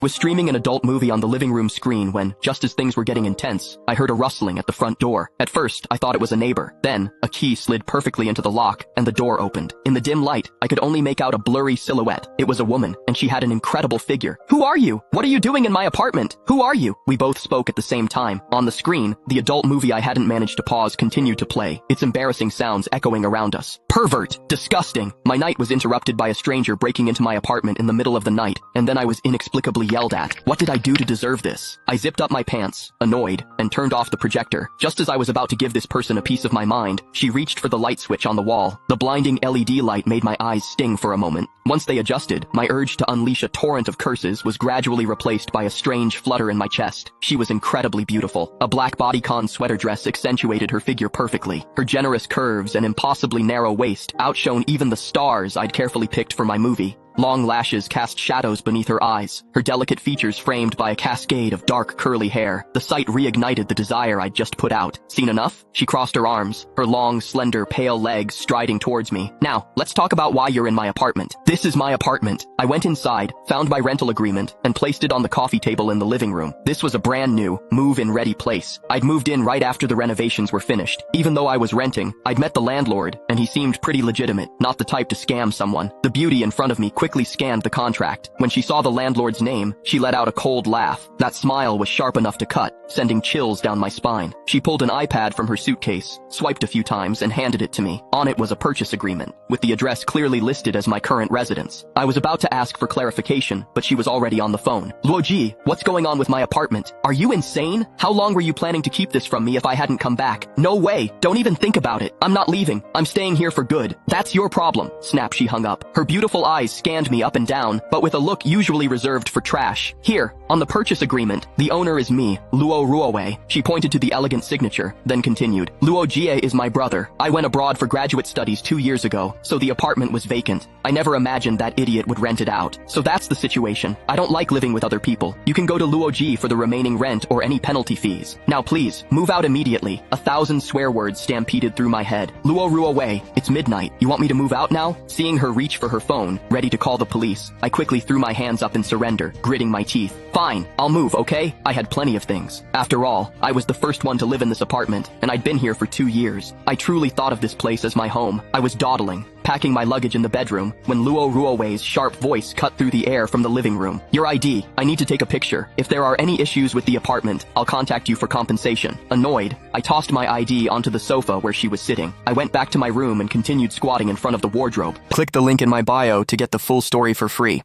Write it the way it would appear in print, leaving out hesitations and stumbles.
was streaming an adult movie on the living room screen when, just as things were getting intense, I heard a rustling at the front door. At first, I thought it was a neighbor. Then, a key slid perfectly into the lock, and the door opened. In the dim light, I could only make out a blurry silhouette. It was a woman, and she had an incredible figure. "Who are you? What are you doing in my apartment? Who are you?" We both spoke at the same time. On the screen, the adult movie I hadn't managed to pause continued to play, its embarrassing sounds echoing around us. Pervert! Disgusting! My night was interrupted by a stranger breaking into my apartment in the middle of the night, and then I was inexplicably yelled at. What did I do to deserve this? I zipped up my pants, annoyed, and turned off the projector. Just as I was about to give this person a piece of my mind, she reached for the light switch on the wall. The blinding LED light made my eyes sting for a moment. Once they adjusted, my urge to unleash a torrent of curses was gradually replaced by a strange flutter in my chest. She was incredibly beautiful. A black bodycon sweater dress accentuated her figure perfectly. Her generous curves and impossibly narrow waist outshone even the stars I'd carefully picked for my movie. Long lashes cast shadows beneath her eyes, her delicate features framed by a cascade of dark curly hair. The sight reignited the desire I'd just put out. Seen enough? She crossed her arms, her long, slender, pale legs striding towards me. "Now, let's talk about why you're in my apartment." "This is my apartment." I went inside, found my rental agreement, and placed it on the coffee table in the living room. This was a brand new, move-in-ready place. I'd moved in right after the renovations were finished. Even though I was renting, I'd met the landlord, and he seemed pretty legitimate, not the type to scam someone. The beauty in front of me quickly scanned the contract. When she saw the landlord's name, she let out a cold laugh. That smile was sharp enough to cut, sending chills down my spine. She pulled an iPad from her suitcase, swiped a few times, and handed it to me. On it was a purchase agreement, with the address clearly listed as my current residence. I was about to ask for clarification, but she was already on the phone. "Luoji, what's going on with my apartment? Are you insane? How long were you planning to keep this from me if I hadn't come back? No way! Don't even think about it. I'm not leaving. I'm staying here for good. That's your problem." Snap, she hung up. Her beautiful eyes scanned me up and down, but with a look usually reserved for trash. "Here, on the purchase agreement, the owner is me, Luo Ruowei." She pointed to the elegant signature, then continued. "Luo Jie is my brother. I went abroad for graduate studies 2 years ago, so the apartment was vacant. I never imagined that idiot would rent it out. So that's the situation. I don't like living with other people. You can go to Luo Ji for the remaining rent or any penalty fees. Now please, move out immediately." 1,000 swear words stampeded through my head. "Luo Ruowei, it's midnight. You want me to move out now?" Seeing her reach for her phone, ready to call the police, I quickly threw my hands up in surrender, gritting my teeth. "Fine, I'll move, okay?" I had plenty of things. After all, I was the first one to live in this apartment, and I'd been here for 2 years. I truly thought of this place as my home. I was dawdling, packing my luggage in the bedroom, when Luo Ruowei's sharp voice cut through the air from the living room. "Your ID. I need to take a picture. If there are any issues with the apartment, I'll contact you for compensation." Annoyed, I tossed my ID onto the sofa where she was sitting. I went back to my room and continued squatting in front of the wardrobe. Click the link in my bio to get the full story for free.